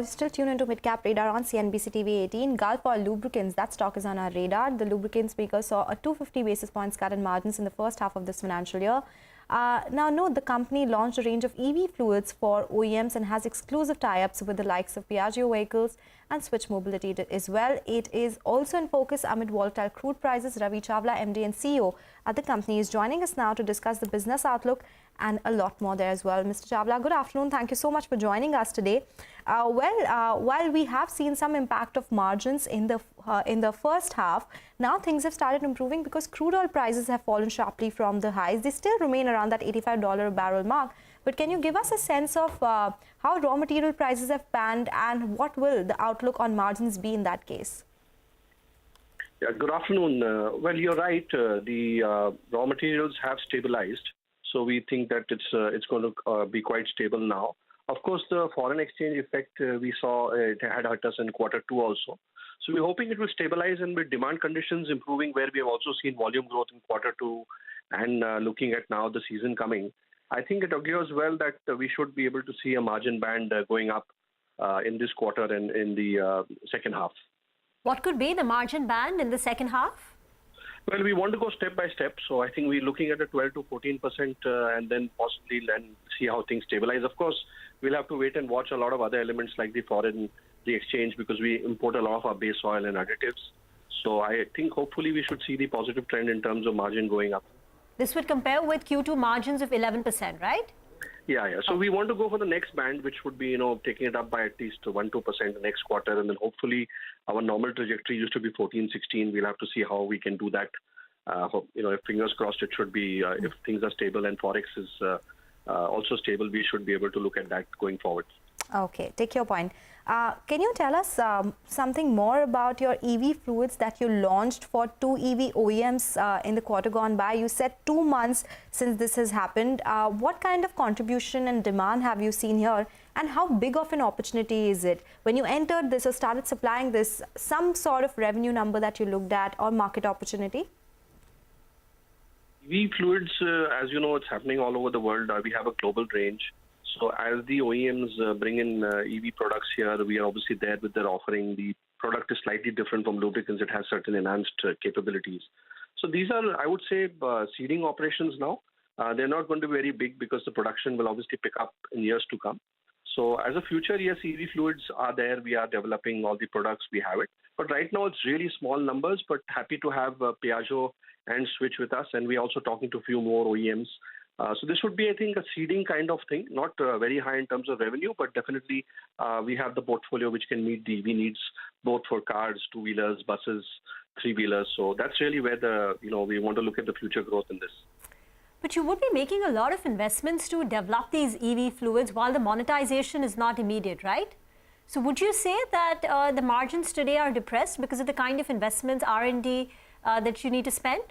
Still tuned into Midcap Radar on CNBC-TV18. Gulf Oil Lubricants, that stock is on our radar. The lubricants maker saw a 250 basis points cut in margins in the first half of this financial year. Now, note the company launched a range of EV fluids for OEMs and has exclusive tie-ups with the likes of Piaggio Vehicles and Switch Mobility as well. It is also in focus amid volatile crude prices. Ravi Chawla, MD and CEO at the company, is joining us now to discuss the business outlook and a lot more there as well. Mr. Chawla, good afternoon. Thank you so much for joining us today. While we have seen some impact of margins in the first half, now things have started improving because crude oil prices have fallen sharply from the highs. They still remain around that $85 a barrel mark. But can you give us a sense of how raw material prices have panned and what will the outlook on margins be in that case? Yeah, good afternoon. Well, you're right. The raw materials have stabilized. So we think that it's going to be quite stable now. Of course, the foreign exchange effect we saw, it had hurt us in quarter two also. So we're hoping it will stabilize, and with demand conditions improving, where we have also seen volume growth in quarter two and looking at now the season coming, I think it augurs well that we should be able to see a margin band going up in this quarter and in the second half. What could be the margin band in the second half? Well, we want to go step by step. So I think we're looking at a 12 to 14% and then possibly see how things stabilize. Of course, we'll have to wait and watch a lot of other elements like the exchange, because we import a lot of our base oil and additives. So I think hopefully we should see the positive trend in terms of margin going up. This would compare with Q2 margins of 11%, right? Yeah. So we want to go for the next band, which would be, taking it up by at least 1-2% the next quarter. And then hopefully our normal trajectory used to be 14-16. We'll have to see how we can do that. If fingers crossed, it should be, if things are stable and Forex is also stable, we should be able to look at that going forward. Okay, take your point. Can you tell us something more about your EV fluids that you launched for 2 EV OEMs in the quarter gone by? You said 2 months since this has happened. What kind of contribution and demand have you seen here, and how big of an opportunity is it? When you entered this or started supplying this, some sort of revenue number that you looked at or market opportunity? EV fluids, as you know, it's happening all over the world. We have a global range. So as the OEMs bring in EV products here, we are obviously there with their offering. The product is slightly different from lubricants. It has certain enhanced capabilities. So these are, I would say, seeding operations now. They're not going to be very big because the production will obviously pick up in years to come. So as a future, yes, EV fluids are there. We are developing all the products. We have it. But right now, it's really small numbers, but happy to have Piaggio and Switch with us. And we're also talking to a few more OEMs. So this would be, I think, a seeding kind of thing, not very high in terms of revenue, but definitely we have the portfolio which can meet the EV needs, both for cars, two-wheelers, buses, three-wheelers. So that's really where we want to look at the future growth in this. But you would be making a lot of investments to develop these EV fluids while the monetization is not immediate, right? So would you say that the margins today are depressed because of the kind of investments, R&D that you need to spend?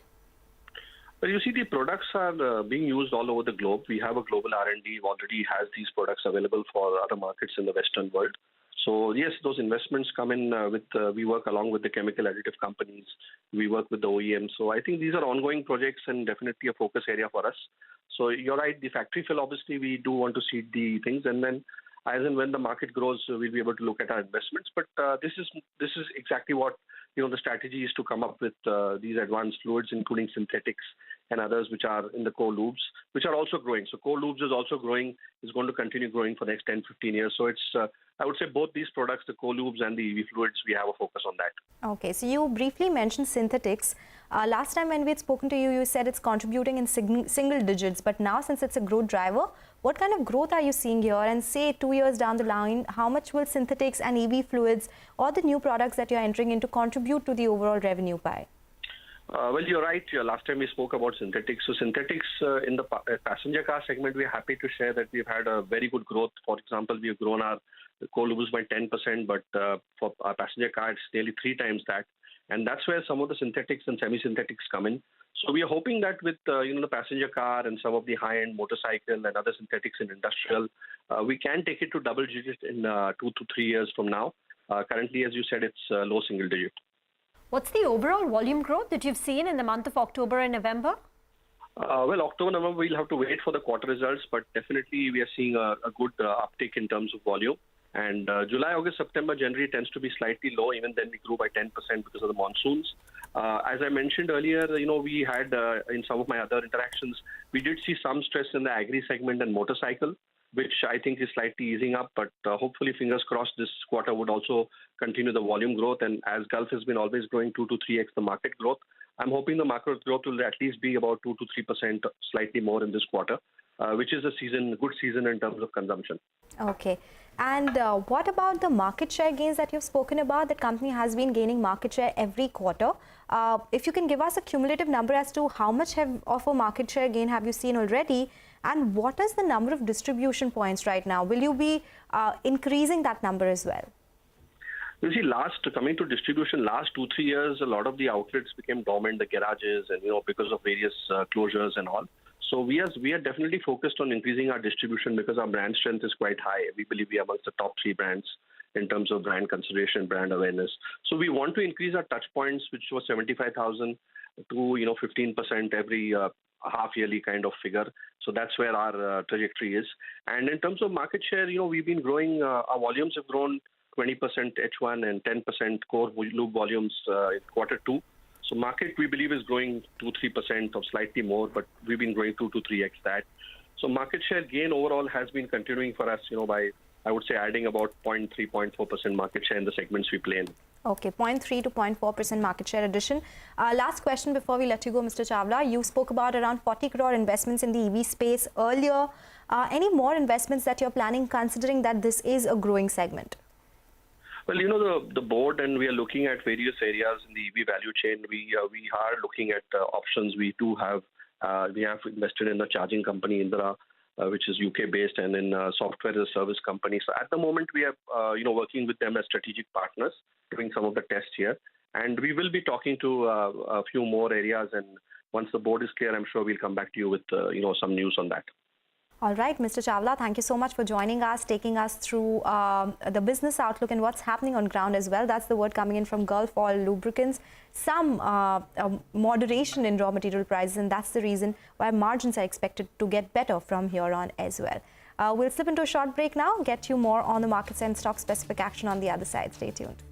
Well, you see, the products are being used all over the globe. We have a global R&D already has these products available for other markets in the Western world. So yes, those investments come in we work along with the chemical additive companies. We work with the OEMs. So I think these are ongoing projects and definitely a focus area for us. So you're right, the factory fill, obviously, we do want to seed the things. And then as and when the market grows, we'll be able to look at our investments. But this is exactly what the strategy is, to come up with these advanced fluids, including synthetics and others which are in the core lubes, which are also growing. So core lubes is also growing, is going to continue growing for the next 10, 15 years. So it's, I would say, both these products, the core lubes and the EV fluids, we have a focus on that. Okay, so you briefly mentioned synthetics. Last time when we had spoken to you, you said it's contributing in single digits. But now, since it's a growth driver, what kind of growth are you seeing here? And say 2 years down the line, how much will synthetics and EV fluids or the new products that you're entering into contribute to the overall revenue pie? Well, you're right. Last time we spoke about synthetics. So synthetics in the passenger car segment, we're happy to share that we've had a very good growth. For example, we have grown our core lubes by 10%, but for our passenger car, it's nearly 3 times that. And that's where some of the synthetics and semi-synthetics come in. So we are hoping that with the passenger car and some of the high-end motorcycle and other synthetics in industrial, we can take it to double digit in 2 to 3 years from now. Currently, as you said, it's low single digit. What's the overall volume growth that you've seen in the month of October and November? Well, October, November, we'll have to wait for the quarter results, but definitely we are seeing a good uptick in terms of volume. And July, August, September generally tends to be slightly low. Even then, we grew by 10% because of the monsoons. As I mentioned earlier, we had in some of my other interactions, we did see some stress in the agri segment and motorcycle, which I think is slightly easing up. But hopefully, fingers crossed, this quarter would also continue the volume growth. And as Gulf has been always growing 2 to 3x the market growth, I'm hoping the market growth will at least be about 2 to 3%, slightly more in this quarter, which is a good season in terms of consumption. Okay. And what about the market share gains that you've spoken about? The company has been gaining market share every quarter. If you can give us a cumulative number as to how much of a market share gain have you seen already, and what is the number of distribution points right now? Will you be increasing that number as well? You see, coming to distribution, last 2-3 years, a lot of the outlets became dormant, the garages, and because of various closures and all. So we are definitely focused on increasing our distribution because our brand strength is quite high. We believe we are amongst the top 3 brands in terms of brand consideration, brand awareness. So we want to increase our touch points, which was 75,000 to 15% every half yearly kind of figure. So that's where our trajectory is. And in terms of market share, we've been growing. Our volumes have grown 20% H1 and 10% core lube volumes in quarter 2. So market, we believe, is growing 2-3% or slightly more, but we've been growing 2 to 3x that. So market share gain overall has been continuing for us, by, I would say, adding about 0.3, 0.4% market share in the segments we play in. Okay, 0.3 to 0.4% market share addition. Last question before we let you go, Mr. Chawla. You spoke about around 40 crore investments in the EV space earlier. Any more investments that you're planning, considering that this is a growing segment? Well, the board, and we are looking at various areas in the EV value chain. We are looking at options. We have invested in a charging company, Indra, which is UK based, and in software as a service company. So at the moment, we are working with them as strategic partners, doing some of the tests here, and we will be talking to a few more areas. And once the board is clear, I'm sure we'll come back to you with some news on that. All right, Mr. Chawla, thank you so much for joining us, taking us through the business outlook and what's happening on ground as well. That's the word coming in from Gulf Oil Lubricants. Some moderation in raw material prices, and that's the reason why margins are expected to get better from here on as well. We'll slip into a short break now, get you more on the markets and stock-specific action on the other side. Stay tuned.